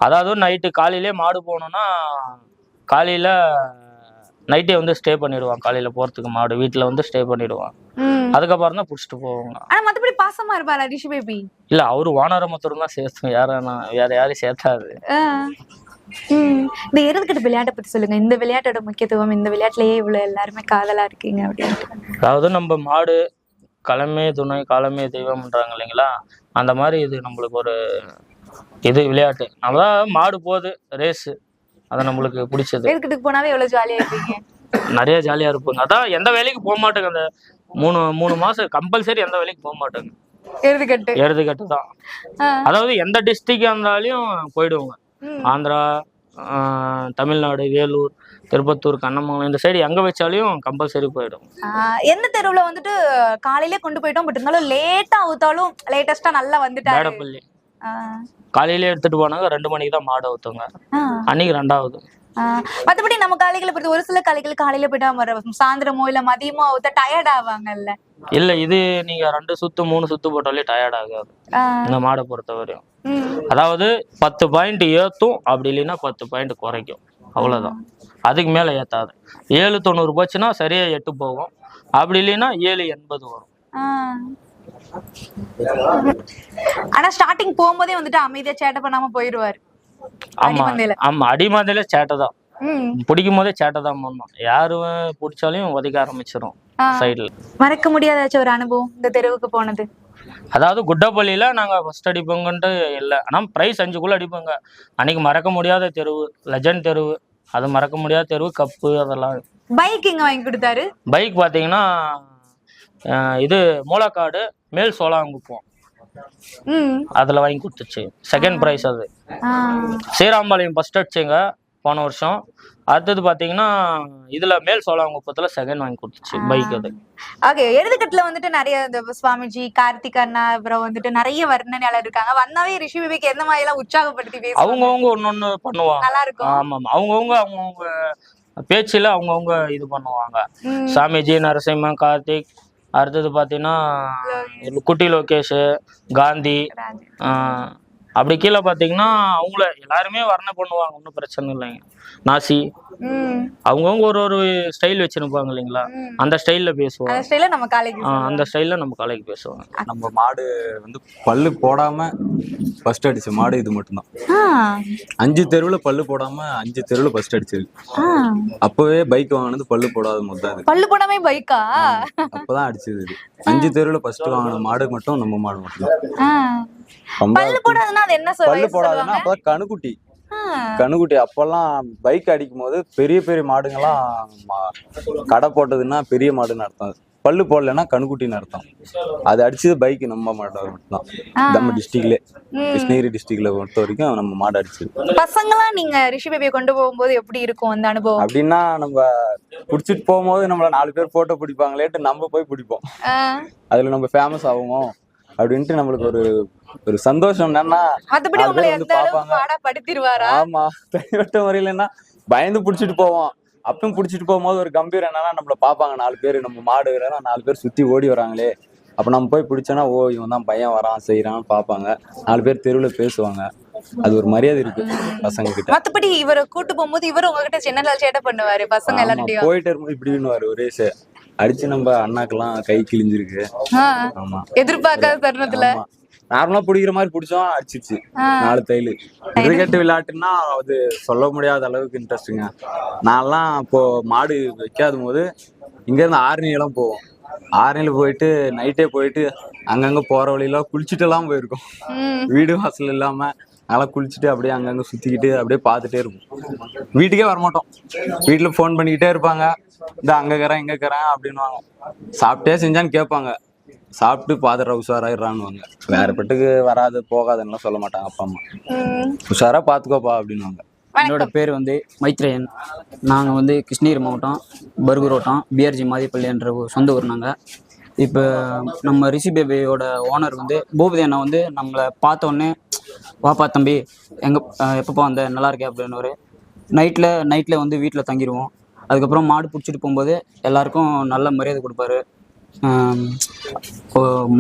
அதாவது நைட்டு காலையிலே மாடு போகணும்னா காலையில நைட்டே வந்து ஸ்டே பண்ணிடுவான். காலையில போறதுக்கு மாடு வீட்டுல வந்து ஸ்டே பண்ணிடுவான். அதுக்கப்புறம் தான் புடிச்சிட்டு போவாங்க. ஆனா மத்தபடி பாசமா இருப்பாரா ரிஷி பேபி? இல்ல, அவரு ஓனரை மாத்திரம் தான் சேர்த்தோம், வேற யாரையும் சேர்த்தாது. இந்த எருதுகட்டு விளையாட்டை பத்தி சொல்லுங்க. இந்த விளையாட்டோட முக்கியத்துவம், இந்த விளையாட்டுலயே இவ்வளவு எல்லாருமே காதலா இருக்கீங்க அப்படின்ட்டு. அதாவது நம்ம மாடு களமே துணை காலமே தெய்வம்ன்றாங்க இல்லைங்களா, அந்த மாதிரி இது நம்மளுக்கு ஒரு இது விளையாட்டு. நம்மதான் மாடு போகுது ரேஸ், அது நம்மளுக்கு பிடிச்சது. எருதுகட்டுக்கு போனாவே எவ்வளவு ஜாலியா இருப்பீங்க. நிறைய ஜாலியா இருப்பாங்க. அதான் எந்த வேலைக்கு போக மாட்டேங்க. அந்த மூணு மாசம் கம்பல்சரி எந்த வேலைக்கு போக மாட்டேங்க. எருதுகட்டு தான். அதாவது எந்த டிஸ்ட்ரிக்டா இருந்தாலும் போயிடுவாங்க. ஆந்திரா, தமிழ்நாடு, வேலூர், திருப்பத்தூர், கண்ணமங்கலம் இந்த சைடு எங்க வச்சாலையும் கம்பல்சரி போயிடும். எந்த தெருவுல வந்துட்டு காலையிலே கொண்டு போயிட்டோம், பட் இருந்தாலும் லேட்டா ஊத்தாலும் லேட்டஸ்டா நல்லா வந்துட்டாரு. மேடப்பள்ளி காலையிலே எடுத்துட்டு போனாங்க. 2 மணிக்கு தான் மாடு ஊத்துவாங்க. அன்னைக்கு 2வது. மத்தபடி நம்ம காளைகளை பொறுத்து ஒரு சில காளைகள் காலையில போயிட்டா சாயந்தரமோ இல்ல மதியமோ ஊத்த டயர்ட் ஆவாங்கல்ல. இல்ல, இது நீங்க 2 சுத்து 3 சுத்து போட்டாலே டயர்ட் ஆகாது இந்த மாடை பொறுத்த வரையும். அதாவது 10 பாயிண்ட் ஏத்தும், அப்படி இல்லைன்னா 10 பாயிண்ட் குறைக்கும், அவ்வளவுதான். அதுக்கு மேல ஏத்தாது. 790 போச்சுன்னா சரியா 8 போகும், அப்படி இல்லைன்னா 780 வரும். ஆனா ஸ்டார்டிங் போகும்போதே வந்துட்டு அமைதியா சேட்டை பண்ணாம போயிருவாரு. ஆமா, அடிமந்தையில சேட்டை தான். பிடிக்கும் போதே சேட்டை தான் பண்ணணும். யாரும் பிடிச்சாலையும் உதைக்க ஆரம்பிச்சிடும் சைட்ல. மறக்க முடியாத ஒரு அனுபவம் இந்த தெருவுக்கு போனது? அதாவது குட்டப்பள்ளியில நாங்க ஃபர்ஸ்ட் அடிப்போங்கன்ட்டு இல்லை, ஆனா பிரைஸ் 5குள்ள அடிப்போங்க. அன்னைக்கு மறக்க முடியாத தெருவு, லெஜண்ட் தெருவு, அது மறக்க முடியாத தெருவு. கப்பு அதெல்லாம். பைக் எங்க வாங்கி கொடுத்தாரு? பைக் பாத்தீங்கன்னா இது மூலக்காடு மேல் சோழாங்குப்பம், அதுல வாங்கி கொடுத்துச்சு. செகண்ட் பிரைஸ் அது. ஸ்ரீராம்பாளையம் ஃபர்ஸ்ட் அடிச்சுங்க போன வருஷம். அடுத்தது பாத்தீங்கன்னா இதுல மேல் சோழாங்குப்பத்துல செகண்ட் வாங்கி கொடுத்துச்சு பைக் அது. ஓகே, எருதுகட்டுல வந்துட்டு நிறைய இந்த சுவாமிஜி, கார்த்திக் அண்ணா, அப்புறம் வந்துட்டு நிறைய வர்ணனையாளர் இருக்காங்க. வந்தாவே ரிஷி பேபிக்கு எந்த மாதிரி எல்லாம் உற்சாகப்படுத்தி பேசுவாங்க? அவங்கவுங்க ஒன்னொன்னு பண்ணுவாங்க. நல்லா இருக்கும். ஆமா, அவங்கவுங்க பேச்சுல அவங்கவுங்க இது பண்ணுவாங்க. சாமிஜி, நரசிம்மன், கார்த்திக், அடுத்தது பாத்தீங்கன்னா குட்டி லோகேஷ், காந்தி, அப்படி கீழே பாத்தீங்கன்னா அவங்கள எல்லாருமே வர்ணனை பண்ணுவாங்க. ஒன்றும் பிரச்சனை இல்லைங்க. நாசி, அவங்கவுங்க ஒரு ஸ்டைல் வச்சிருப்பாங்க இல்லைங்களா, அந்த ஸ்டைல்ல பேசுவாங்க. அந்த ஸ்டைல்ல நம்ம காலைக்கு பேசுவாங்க. நம்ம மாடு வந்து பல்லு போடாம ஃபர்ஸ்ட் அடிச்ச மாடு இது மட்டும்தான். 5 தெருவுல பல்லு போடாம 5 தெருவுல ஃபர்ஸ்ட் அடிச்சிருக்கு. அப்பவே பைக் வாங்கினது பல்லு போடாத முதல். பல்லு போடாம பைக்கா? அப்பதான் அடிச்சது. 5 தெருவுல ஃபர்ஸ்ட் வாங்கின மாடு மட்டும் நம்ம மாடு மட்டும். பல்லு போடாதுன்னா அது என்ன சொல்லுவாங்க? பல்லு போடாதுன்னா அப்பதான் கணுக்குட்டி. அப்பெல்லாம் பைக் அடிக்கும் போது பெரிய பெரிய மாடுங்கெல்லாம் கடை போட்டதுன்னா பெரிய மாடுன்னு அர்த்தம். பல்லு போடலன்னா கணுக்குட்டின்னு அர்த்தம். அது அடிச்சது பைக் நம்ம மாடு மட்டும்தான். நம்ம டிஸ்ட்ரிக்ட்ல, கிருஷ்ணகிரி டிஸ்ட்ரிக்ட்ல பொறுத்த வரைக்கும் நம்ம மாடு அடிச்சது. பசங்களாம் நீங்க ரிஷி பேபியை கொண்டு போகும்போது எப்படி இருக்கும் அந்த அனுபவம்? அப்படின்னா நம்ம புடிச்சிட்டு போகும்போது நம்மள 4 பேர் போட்டோ பிடிப்பாங்களேட்டு நம்ம போய் பிடிப்போம். அதுல நம்ம ஃபேமஸ் ஆகும் அப்படின்ட்டு நம்மளுக்கு ஒரு சந்தோஷம். என்னன்னா ஆமா, தனிப்பட்ட முறையிலன்னா பயந்து புடிச்சிட்டு போவோம். அப்பயும் புடிச்சிட்டு போகும்போது ஒரு கம்பீரம் என்னன்னா, நம்மள பாப்பாங்க 4 பேர், நம்ம மாடு 4 பேர் சுத்தி ஓடி வராங்களே. அப்ப நம்ம போய் பிடிச்சோன்னா, ஓ இவன் தான் பையன் வரான் செய்யறான்னு பாப்பாங்க. 4 பேர் தெருவுல பேசுவாங்க. அது ஒரு மரியாதை இருக்கு பசங்க கிட்ட. மத்தபடி இவரை கூட்டு போகும்போது இவரு உங்ககிட்ட சின்ன சேட்டை பண்ணுவாரு பசங்க எல்லார்கிட்டயும். போயிட்டு இருக்கும்போது இப்படின்னு ஒரே அடிச்சு நம்ம அண்ணாக்கெல்லாம் கை கிழிஞ்சிருக்கு. ஆமா, எதிர்பார்க்காத தருணத்துல நார்மலா பிடிக்கிற மாதிரி பிடிச்சோம், அடிச்சிச்சு 4 தையல். கிரிக்கெட் விளையாட்டுன்னா அது சொல்ல முடியாத அளவுக்கு இன்ட்ரெஸ்ட்டுங்க. நான்லாம் இப்போ மாடு வைக்காத போது இங்க இருந்து ஆரணியெல்லாம் போவோம். ஆரணியில போயிட்டு நைட்டே போயிட்டு அங்கங்க போற வழியெல்லாம் குளிச்சுட்டு எல்லாம் போயிருக்கோம். வீடு வாசல் இல்லாம நல்லா குளிச்சுட்டு அப்படியே அங்கங்க சுத்திக்கிட்டு அப்படியே பார்த்துட்டே இருப்போம். வீட்டுக்கே வரமாட்டோம். வீட்டுல போன் பண்ணிக்கிட்டே இருப்பாங்க, இந்த அங்க இருக்கிறேன் இங்க இருக்கிறேன் அப்படின்னுவாங்க. சாப்பிட்டே செஞ்சான்னு கேட்பாங்க. சாப்பிட்டு பாத்துற உஷாராயிடுறான்னு வேற பெட்டுக்கு வராது போகாதுன்னு சொல்ல மாட்டாங்க அப்பா அம்மா. உஷாரா பாத்துக்கோப்பா அப்படின்னுவாங்க. என்னோட பேர் வந்து மைத்ரேயன். நாங்கள் வந்து கிருஷ்ணகிரி மாவட்டம் பர்கூர் வட்டம் பிஆர்ஜி மாதிப்பள்ளி என்ற சொந்த ஊர். நாங்கள் இப்போ நம்ம ரிஷி பேபியோட ஓனர் வந்து பூபதி அண்ணா வந்து நம்மளை பார்த்தோன்னே, வாப்பா தம்பி எங்கே எப்பப்பா வந்த நல்லா இருக்கே அப்படின்னு நைட்டில் வந்து வீட்டில் தங்கிடுவோம். அதுக்கப்புறம் மாடு பிடிச்சிட்டு போகும்போது எல்லாருக்கும் நல்ல மரியாதை கொடுப்பாரு.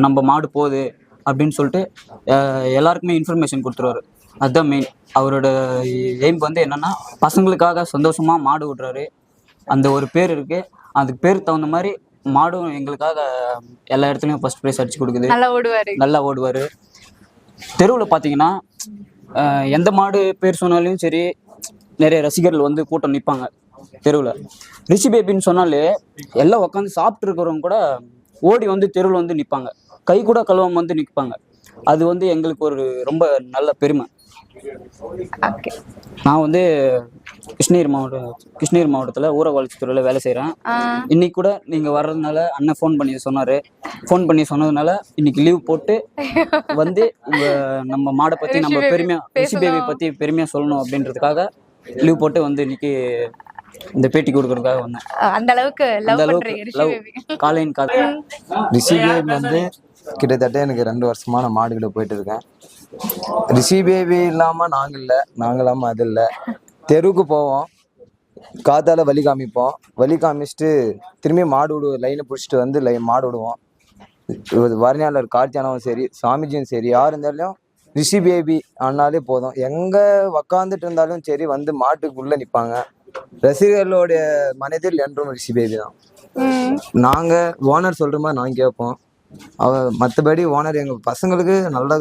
நம்ம மாடு போகுது அப்படின்னு சொல்லிட்டு எல்லாருக்குமே இன்ஃபர்மேஷன் கொடுத்துருவாரு. அதுதான் மெயின். அவரோட எய்ம் வந்து என்னன்னா, பசங்களுக்காக சந்தோஷமா மாடு விடுறாரு. அந்த ஒரு பேர் இருக்கு. அதுக்கு பேருக்கு தகுந்த மாதிரி மாடும் எங்களுக்காக எல்லா இடத்துலையும் ஃபர்ஸ்ட் ப்ரைஸ் அடிச்சு கொடுக்குது. நல்லா ஓடுவார். தெருவில் பார்த்தீங்கன்னா எந்த மாடு பேர் சொன்னாலும் சரி, நிறைய ரசிகர்கள் வந்து கூட்டம் நிற்பாங்க தெருவில். ரிஷி பேபின்னு சொன்னாலே எல்லாம் உட்காந்து சாப்பிட்டு இருக்கிறவங்க கூட ஓடி வந்து தெருவில் வந்து நிற்பாங்க. கை கூட கழுவாம வந்து நிற்பாங்க. அது வந்து எங்களுக்கு ஒரு ரொம்ப நல்ல பெருமை. நான் வந்து கிருஷ்ணகிரி மாவட்டத்தில் ஊரகவளர்ச்சித்துறையில் வேலை செய்கிறேன். இன்னைக்கு கூட நீங்கள் வர்றதுனால அண்ணன் ஃபோன் பண்ணி சொன்னதுனால இன்னைக்கு லீவ் போட்டு வந்து நம்ம மாடை பற்றி நம்ம ரிஷி பேபி பற்றி பெருமையாக சொல்லணும் அப்படின்றதுக்காக லீவ் போட்டு வந்து இன்னைக்கு இந்த பேட்டி கொடுக்கறதுக்காக வந்தேன். அந்த அளவுக்கு லவ் காலையின் காலை. ரிஷி பேபி வந்து கிட்டத்தட்ட எனக்கு 2 வருஷமா நான் மாடுகிட்ட போயிட்டு இருக்கேன். ரிஷி பேபி இல்லாம நாங்க இல்லாம அது இல்லை. தெருவுக்கு போவோம், காத்தால வழி காமிச்சிட்டு திரும்பி லைனை பிடிச்சிட்டு வந்து மாடு விடுவோம். வர்ணியாளர் கார்த்தியானாவும் சரி, சாமிஜியும் சரி, யார் இருந்தாலும் ரிஷி பேபி ஆனாலே போதும். எங்க உக்காந்துட்டு இருந்தாலும் சரி வந்து மாட்டுக்குள்ள நிற்பாங்க. ரசிகர்களுடைய மனதில் என்றும் ரிஷி பேபி தான். நாங்க ஓனர் சொல்ற மாதிரி நாங்க கேட்போம். மற்றபடி ஓனர் எங்க பசங்களுக்கு நல்லா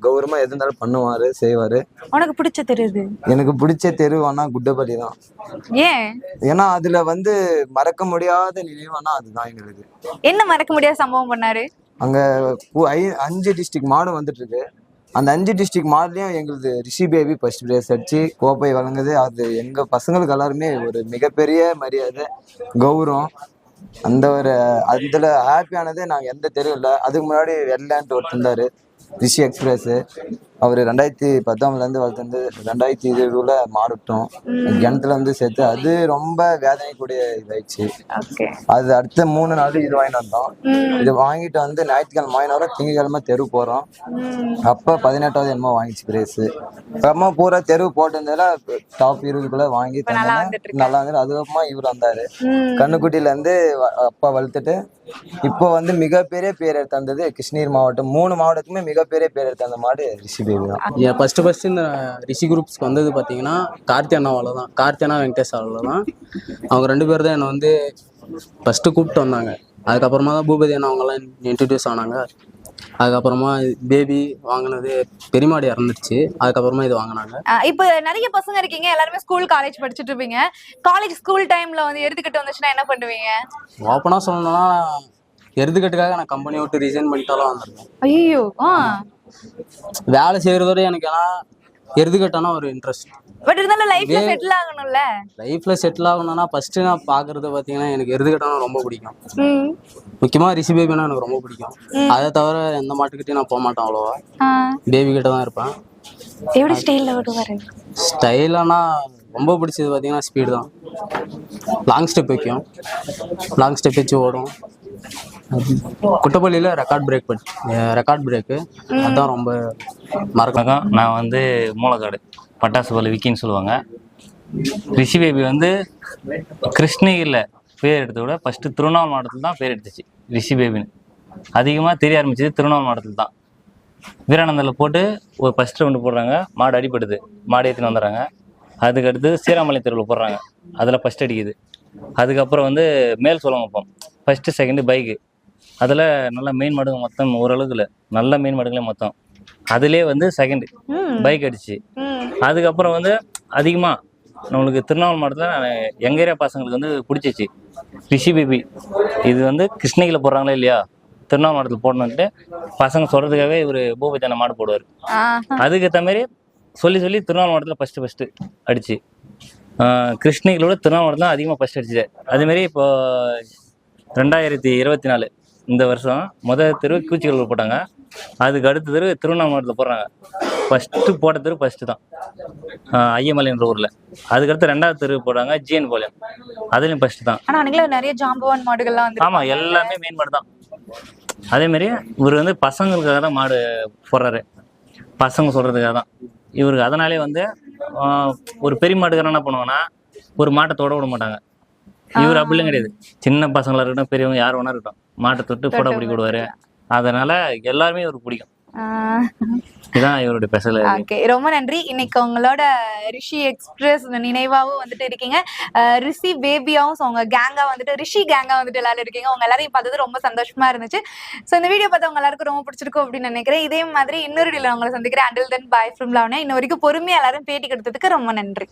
கௌரவமா எது இருந்தாலும் பண்ணுவாரு, செய்வாரு. உனக்கு பிடிச்ச தெரு? எனக்கு பிடிச்ச தெருவானா குட்டப்பள்ளி தான். ஏன்னா அதுல வந்து மறக்க முடியாத நினைவானா அதுதான் எங்களுக்கு. என்ன மறக்க முடியாத சம்பவம் பண்ணாரு அங்க? 5 டிஸ்ட்ரிக்ட் மாடு வந்துட்டு இருக்கு. அந்த 5 டிஸ்ட்ரிக்ட் மாடுலயும் எங்களுக்கு ரிஷி பேபி ஃபர்ஸ்ட் பிளேஸ் அடிச்சு கோப்பை வழங்குது. அது எங்க பசங்களுக்கு எல்லாருமே ஒரு மிகப்பெரிய மரியாதை, கௌரவம். அதுல ஹாப்பியானது நாங்க எந்த தெருவும் இல்லை. அதுக்கு முன்னாடி வெள்ளான்ட்டு ஒருத்தர் இருந்தாரு, ரிஷி எக்ஸ்பிரஸ். அவர் 2019 வளர்த்து 2020 மாறிட்டோம். கிணத்துல வந்து சேர்த்து அது ரொம்ப வேதனைக்கூடிய இதாயிடுச்சு. அது அடுத்த 3 நாள் இது வாங்கிட்டு வந்தோம். இது வாங்கிட்டு வந்து ஞாயிற்றுக்கிழமை வாங்கினோம், திங்கக்கிழமை தெரு போறோம். அப்ப 18வது என்னமோ வாங்கிச்சு பிரைஸ். அப்புறமா பூரா தெரு போட்டிருந்தால டாப் 20க்குள்ள வாங்கி நல்லா இருந்தது. அதுக்கப்புறமா இவர் வந்தாரு, கண்ணுக்குட்டியில இருந்து அப்பா வளர்த்துட்டு இப்போ வந்து மிகப்பெரிய பேர் எடுத்தது கிருஷ்ணகிரி மாவட்டம். 3 மாவட்டத்துக்குமே மிகப்பெரிய பேர் எடுத்த மாடு ரிஷி பேபி தான். ஃபர்ஸ்ட் இந்த ரிஷி குரூப்ஸ்க்கு வந்தது பார்த்தீங்கன்னா கார்த்தியானாவால தான். கார்த்தியானா வெங்கடேஷாவால தான். அவங்க 2 பேர் தான் என்னை வந்து ஃபர்ஸ்ட் கூப்பிட்டு வந்தாங்க. அதுக்கப்புறமா தான் பூபதி அண்ணா அவங்கெல்லாம் இன்ட்ரடியூஸ் ஆனாங்க. அதுக்கப்புறமா பேபி வாங்கினது பெரியமாடி இறந்துருச்சு. அதுக்கப்புறமா இது வாங்கினாங்க. இப்போ நிறைய பசங்க இருக்கீங்க, எல்லாருமே ஸ்கூல் காலேஜ் படிச்சுட்டு இருப்பீங்க. ஸ்கூல் டைம்ல வந்து எருதுகிட்ட வந்துச்சுன்னா என்ன பண்ணுவீங்க? ஓப்பனா சொல்லணும்னா எருதுகட்டுக்காக நான் கம்பெனி விட்டு ரிசைன் பண்ணிட்டாலும் வந்துருக்கேன். ஐயோ, வேலை செய்யறதோட எனக்கு ஏன்னா எருதுகட்டானா ஒரு இன்ட்ரெஸ்ட். பட் இருந்தாலும் லைஃப்ல செட்டில் ஆகணும்ல. லைஃப்ல செட்டில் ஆகணும்னா ஃபர்ஸ்ட் நான் பாக்குறது பாத்தீங்கன்னா எனக்கு எருதுகட்டானா ரொம்ப பிடிக்கும். முக்கியமா ரிஷி பேபினா எனக்கு ரொம்ப பிடிக்கும். அதை தவிர எந்த மாட்டுக்கிட்டையும் நான் போக மாட்டேன் அவ்வளோவா. பேபி கிட்ட தான் இருப்பேன். எப்படி ஸ்டைல்ல ஓடுவாரு? ஸ்டைலானா ரொம்ப பிடிச்சது பாத்தீங்கன்னா ஸ்பீடு தான். லாங் ஸ்டெப் வச்சு ஓடும். குட்டப்பள்ளியில ரெக்கார்ட் பிரேக்கு அதான் ரொம்ப மறக்கலாம். நான் வந்து மூலக்காடு பட்டாசு பல்லு விக்கின்னு சொல்லுவாங்க. ரிஷி பேபி வந்து கிருஷ்ணகிரியில் பேர் எடுத்த விட ஃபர்ஸ்ட் திருவண்ணாமலை மாவட்டத்தில் தான் பேர் எடுத்துச்சு. ரிஷி பேபின்னு அதிகமாக தெரிய ஆரம்பிச்சது திருவண்ணாமலை மாவட்டத்தில் தான். வீரானந்தில் போட்டு ஒரு ஃபர்ஸ்ட் ரவுண்டு போடுறாங்க, மாடு அடிப்படுது, மாடு ஏற்றின்னு வந்துடுறாங்க. அதுக்கடுத்து சீராமலை தெருவில் போடுறாங்க, அதில் ஃபர்ஸ்ட் அடிக்குது. அதுக்கப்புறம் வந்து மேல் சோழங்குப்பம் ஃபர்ஸ்ட் செகண்டு பைக்கு, அதில் நல்லா மெயின் மாடுங்க மொத்தம் ஓரளவுக்கு இல்லை, நல்ல மெயின் மாடுங்களே மொத்தம் அதுலேயே வந்து செகண்டு பைக் அடிச்சு. அதுக்கப்புறம் வந்து அதிகமாக நம்மளுக்கு திருவண்ணாமலை மாவட்டத்தில் எங்கள் ஏரியா பசங்களுக்கு வந்து பிடிச்சிச்சு ரிஷி பேபி. இது வந்து கிருஷ்ணகிரியில் போடுறாங்களே இல்லையா, திருவண்ணாமலை மாவட்டத்தில் போடணுன்ட்டு பசங்க சொல்கிறதுக்காகவே இவர் பூபதியான மாடு போடுவார். அதுக்கேற்ற மாதிரி சொல்லி திருவண்ணாமலை மாவட்டத்தில் ஃபஸ்ட்டு அடிச்சு. கிருஷ்ணகிரியோட திருவண்ணாமலை மாவட்டம் தான் அதிகமாக ஃபஸ்ட் அடிச்சுது. அதுமாரி இப்போ 2024 இந்த வருஷம் தெரு கூச்சிக்கல் போட்டாங்க. அதுக்கு அடுத்த தெரு திருவண்ணாமலை மாவட்டத்தில் போடுறாங்க. ஃபஸ்ட்டு போட்ட தெரு ஃபஸ்ட்டு தான் ஐயமலைன்ற ஊரில். அதுக்கடுத்து 2வது தெரு போடுறாங்க ஜிஎன் பாளையம், அதுலேயும் ஃபஸ்ட்டு தான். நிறைய ஜாம்பவான் மாடுகள்லாம் வந்து ஆமாம், எல்லாமே மெயின் மாடு தான். அதேமாரி இவர் வந்து பசங்களுக்காக தான் மாடு போடுறாரு, பசங்க சொல்கிறதுக்காக தான் இவருக்கு. அதனாலே வந்து ஒரு பெரிய மாட்டுக்காரன் என்ன பண்ணுவாங்கன்னா ஒரு மாட்டை தொட விட மாட்டாங்க. இவர் அப்படிலாம் கிடையாது. சின்ன பசங்களா இருக்கட்டும், பெரியவங்க யார் வேணா இருக்கட்டும், மாட்டை தொட்டு போட பிடிக்க விடுவாரு. அதனால எல்லாருமே இவருக்கு பிடிக்கும். இதுதான் இவருடைய ஸ்பெஷல். ஓகே, ரொம்ப நன்றி. இன்னைக்கு உங்களோட ரிஷி எக்ஸ்பிரஸ் நினைவாவும் வந்துட்டு இருக்கீங்க, ரிஷி பேபியாவும் உங்க கேங்கா வந்துட்டு ரிஷி கேங்கா வந்துட்டு எல்லாரும் இருக்கீங்க. உங்க எல்லாரையும் பார்த்தது ரொம்ப சந்தோஷமா இருந்துச்சு. ஸோ இந்த வீடியோ பார்த்து உங்க எல்லாருக்கும் ரொம்ப பிடிச்சிருக்கும் அப்படின்னு நினைக்கிறேன். இதே மாதிரி இன்னொரு வீடியோல உங்களை சந்திக்கிறேன். Until then bye from Lavanya. இன்ன வரைக்கும் பொறுமையா எல்லாரும் பேட்டி கொடுத்ததுக்கு ரொம்ப நன்றி.